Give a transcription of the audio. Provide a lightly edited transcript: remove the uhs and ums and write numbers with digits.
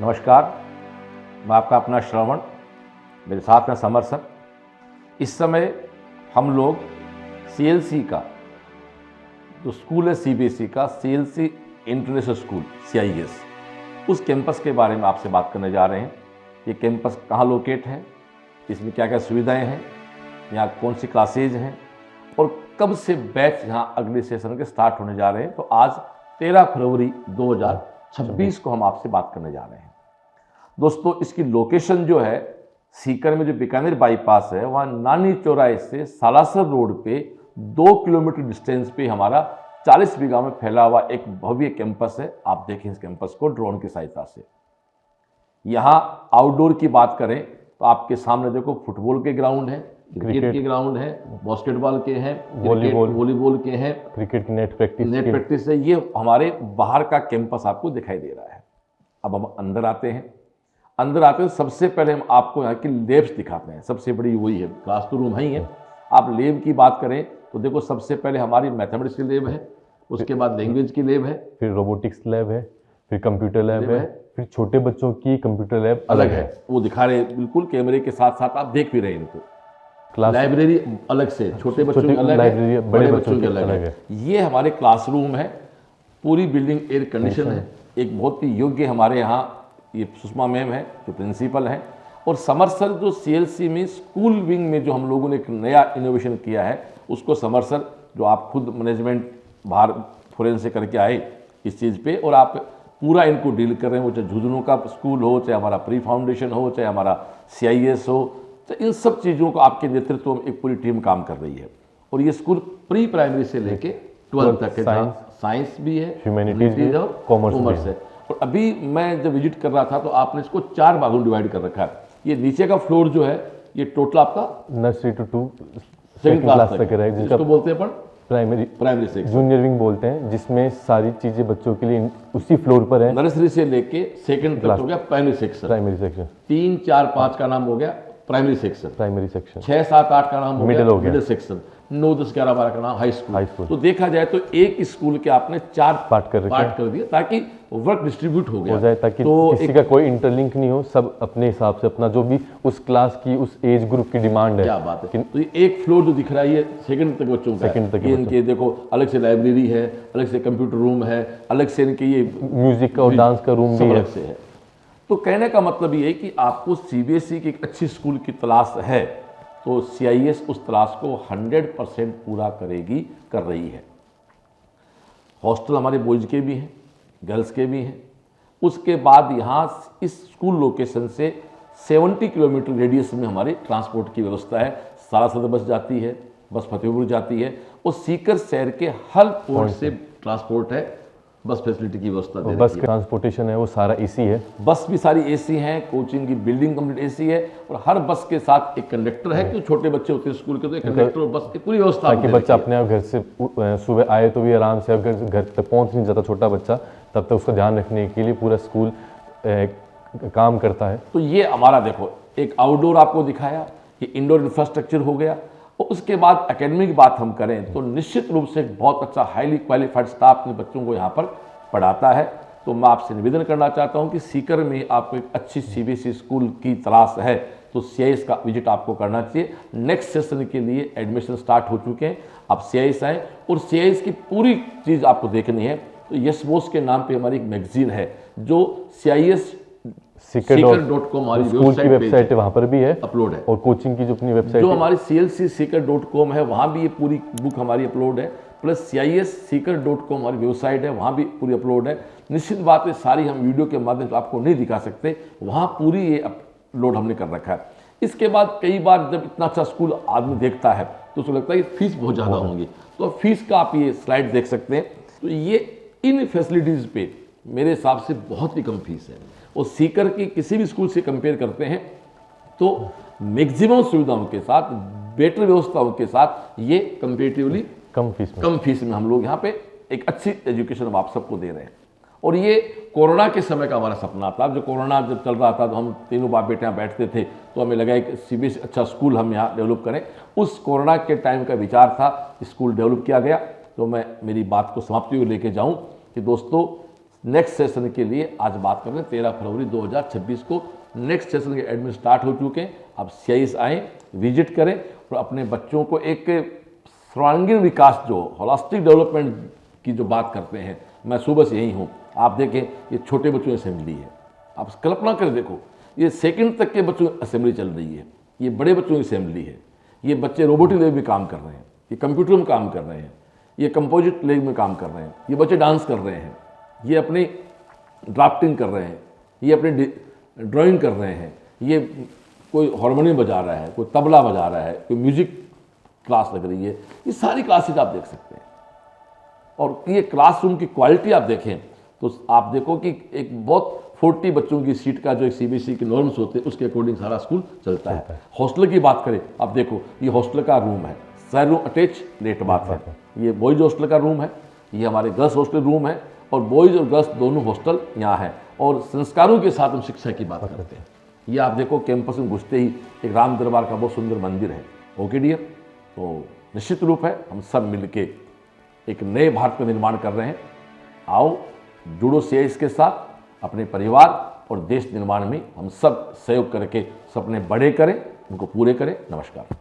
नमस्कार, मैं आपका अपना श्रवण, मेरे साथ में समर सर। इस समय हम लोग CLC का जो स्कूल है CBSE का, CLC इंटरनेशनल स्कूल CIS, उस कैंपस के बारे में आपसे बात करने जा रहे हैं। ये कैंपस कहाँ लोकेट है, इसमें क्या क्या सुविधाएं हैं, यहाँ कौन सी क्लासेज हैं और कब से बैच यहाँ अगले सेशन के स्टार्ट होने जा रहे हैं। तो आज 13 फरवरी 2026 को हम आपसे बात करने जा रहे हैं। दोस्तों, इसकी लोकेशन जो है सीकर में जो बीकानेर बाईपास है, वहाँ नानी चौराहे से सालासर रोड पे 2 किलोमीटर डिस्टेंस पे हमारा 40 बीघा में फैला हुआ एक भव्य कैंपस है। आप देखें इस कैंपस को ड्रोन की सहायता से। यहाँ आउटडोर की बात करें तो आपके सामने देखो फुटबॉल के ग्राउंड है, क्रिकेट के ग्राउंड है, बास्केटबॉल के हैं, वॉलीबॉल के हैं, क्रिकेट नेट प्रैक्टिस है। ये हमारे बाहर का कैंपस आपको दिखाई दे रहा है। अब हम अंदर आते हैं। सबसे पहले हम आपको यहाँ की लैब्स दिखाते हैं। सबसे बड़ी वही है, क्लास तो रूम ही है। आप लैब की बात करें तो देखो, सबसे पहले हमारी मैथमेटिक्स की लैब है, उसके बाद लैंग्वेज की लैब है, फिर रोबोटिक्स लैब है, फिर कंप्यूटर लैब है, फिर छोटे बच्चों की कंप्यूटर लैब अलग है। वो दिखा रहे बिल्कुल कैमरे के साथ साथ, आप देख भी रहे हैं इनको। लाइब्रेरी अलग से, छोटे बच्चों की अलग है, बड़े बच्चों की अलग है। ये हमारे क्लासरूम है। पूरी बिल्डिंग एयर कंडीशन है। एक बहुत ही योग्य हमारे यहाँ ये सुषमा मैम है जो प्रिंसिपल हैं। और समर सर जो CLC में स्कूल विंग में जो हम लोगों ने एक नया इनोवेशन किया है, उसको समर सर जो आप खुद मैनेजमेंट बाहर फॉरेन से करके आए इस चीज़ पे, और आप पूरा इनको डील कर रहे हैं। वो चाहे झुंझुनू का स्कूल हो, चाहे हमारा प्री फाउंडेशन हो, चाहे हमारा CIS हो, तो इन सब चीज़ों को आपके नेतृत्व में एक पूरी टीम काम कर रही है। और ये स्कूल प्री प्राइमरी से लेके 12th तक है। साइंस भी है, ह्यूमैनिटीज और कॉमर्स है। और अभी मैं जब विजिट कर रहा था तो आपने इसको 4 भागों में डिवाइड कर रखा है। ये नीचे का फ्लोर जो है, ये टोटल आपका नर्सरी टू 2nd क्लास तक है, जिसको बोलते हैं अपन प्राइमरी सेक्शन, जूनियर विंग बोलते हैं, जिसमें सारी चीजें बच्चों के लिए उसी फ्लोर पर है। नर्सरी से लेके 2nd तक हो गया प्राइमरी सेक्शन। 3, 4, 5 का नाम हो गया प्राइमरी सेक्शन। 6, 7, 8 का नाम हो गया मिडिल सेक्शन। 9, 10, 11, 12 का नाम हाई स्कूल। तो देखा जाए तो एक स्कूल के आपने 4 पार्ट कर दिए ताकि वर्क डिस्ट्रीब्यूट हो जाए, ताकि तो किसी का कोई इंटरलिंक नहीं हो, सब अपने हिसाब से अपना जो भी उस क्लास की उस एज ग्रुप की डिमांड है। क्या बात है। तो ये एक फ्लोर जो दिख रहा है, ये 2nd तक बच्चों का है। इनके देखो अलग से लाइब्रेरी है, अलग से कंप्यूटर रूम है, अलग से इनके ये म्यूजिक का और डांस का रूम भी अलग से है। तो कहने का मतलब ये है कि आपको CBSE की एक अच्छी स्कूल की तलाश है तो CIS उस तलाश को 100% पूरा कर रही है। हॉस्टल हमारे बॉयज़ के भी हैं, गर्ल्स के भी हैं। उसके बाद यहाँ इस स्कूल लोकेशन से 70 किलोमीटर रेडियस में हमारी ट्रांसपोर्ट की व्यवस्था है। सालासर बस जाती है, बस फतेहपुर जाती है, और सीकर शहर के हर पॉइंट से ट्रांसपोर्ट है। बस फैसिलिटी की व्यवस्था दे बस ट्रांसपोर्टेशन है वो सारा AC है। बस भी सारी AC है, कोचिंग की बिल्डिंग कंप्लीट AC है, और हर बस के साथ एक कंडक्टर है। क्योंकि छोटे बच्चे होते हैं स्कूल के, तो एक कंडक्टर और बस की पूरी व्यवस्था, ताकि बच्चा अपने आप घर से सुबह आए तो भी आराम से, अगर घर तक पहुंच नहीं जाता छोटा बच्चा, तब तक उसका ध्यान रखने के लिए पूरा स्कूल काम करता है। तो ये हमारा देखो एक आउटडोर आपको दिखाया, ये इंडोर इंफ्रास्ट्रक्चर हो गया। और उसके बाद एकेडमी की बात हम करें तो निश्चित रूप से बहुत अच्छा हाईली क्वालिफाइड स्टाफ अपने बच्चों को यहाँ पर पढ़ाता है। तो मैं आपसे निवेदन करना चाहता हूँ कि सीकर में आपको एक अच्छी CBSE स्कूल की तलाश है तो CIS का विजिट आपको करना चाहिए। नेक्स्ट सेशन के लिए एडमिशन स्टार्ट हो चुके हैं। आप CIS आएँ और CIS की पूरी चीज़ आपको देखनी है तो यस बोस के नाम पे हमारी एक मैगजीन है जो CIS seeker.com हमारी वेबसाइट है, वहाँ पर भी है अपलोड है। और कोचिंग की जो अपनी वेबसाइट जो हमारी CLC seeker.com है, वहाँ भी ये पूरी बुक हमारी अपलोड है। प्लस CIS seeker.com हमारी वेबसाइट है, वहाँ भी पूरी अपलोड है। निश्चित बात है, सारी हम वीडियो के माध्यम से आपको नहीं दिखा सकते, वहाँ पूरी ये अपलोड हमने कर रखा है। इसके बाद कई बार जब इतना अच्छा स्कूल आदमी देखता है तो उसको लगता है कि फीस बहुत ज़्यादा होंगी, तो फीस का आप ये स्लाइड देख सकते हैं। तो ये इन फैसिलिटीज़ पे मेरे हिसाब से बहुत ही कम फीस है। और सीकर की किसी भी स्कूल से कंपेयर करते हैं तो मैक्सिमम सुविधाओं के साथ, बेटर व्यवस्थाओं के साथ ये कंपेरेटिवली कम फीस में हम लोग यहाँ पे एक अच्छी एजुकेशन हम आप सबको दे रहे हैं। और ये कोरोना के समय का हमारा सपना था। जो कोरोना जब चल रहा था तो हम तीनों बाप बेटे यहाँ बैठते थे, तो हमें लगा कि CBSE अच्छा स्कूल हम यहाँ डेवलप करें। उस कोरोना के टाइम का विचार था, स्कूल डेवलप किया गया। तो मैं मेरी बात को समाप्ति को लेके जाऊँ कि दोस्तों नेक्स्ट सेशन के लिए आज बात कर रहे हैं। 13 फरवरी 2026 को नेक्स्ट सेशन के एडमिशन स्टार्ट हो चुके हैं। आप CIS आएँ, विजिट करें और अपने बच्चों को एक सर्वांगीण विकास, जो होलिस्टिक डेवलपमेंट की जो बात करते हैं, मैं सुबह से यही हूँ। आप देखें, ये छोटे बच्चों की असेंबली है, आप कल्पना कर देखो, ये सेकंड तक के बच्चों की असेंबली चल रही है, ये बड़े बच्चों की असेंबली है। ये बच्चे रोबोटिक लैब में काम कर रहे हैं, ये कंप्यूटर में काम कर रहे हैं, ये कंपोजिट लैब में काम कर रहे हैं, ये बच्चे डांस कर रहे हैं, ये अपनी ड्राफ्टिंग कर रहे हैं, ये अपनी ड्राइंग कर रहे हैं, ये कोई हारमोनियम बजा रहा है, कोई तबला बजा रहा है, कोई म्यूजिक क्लास लग रही है। ये सारी क्लासेज आप देख सकते हैं। और ये क्लासरूम की क्वालिटी आप देखें तो आप देखो कि एक बहुत 40 बच्चों की सीट का जो एक CBSE के नॉर्म्स होते हैं उसके अकॉर्डिंग सारा स्कूल चलता है। हॉस्टल की बात करें, आप देखो ये हॉस्टल का रूम है, सारे रूम अटैच, लेट बात है। ये बॉयज़ हॉस्टल का रूम है, ये हमारे गर्ल्स हॉस्टल रूम है, और बॉयज़ और गर्ल्स दोनों हॉस्टल यहाँ है। और संस्कारों के साथ हम शिक्षा की बात करते हैं। ये आप देखो, कैंपस में घुसते ही एक राम दरबार का बहुत सुंदर मंदिर है। ओके डियर, तो निश्चित रूप है हम सब मिलके एक नए भारत का निर्माण कर रहे हैं। आओ जुड़ो CIS के साथ, अपने परिवार और देश निर्माण में हम सब सहयोग करके सपने बड़े करें, उनको पूरे करें। नमस्कार।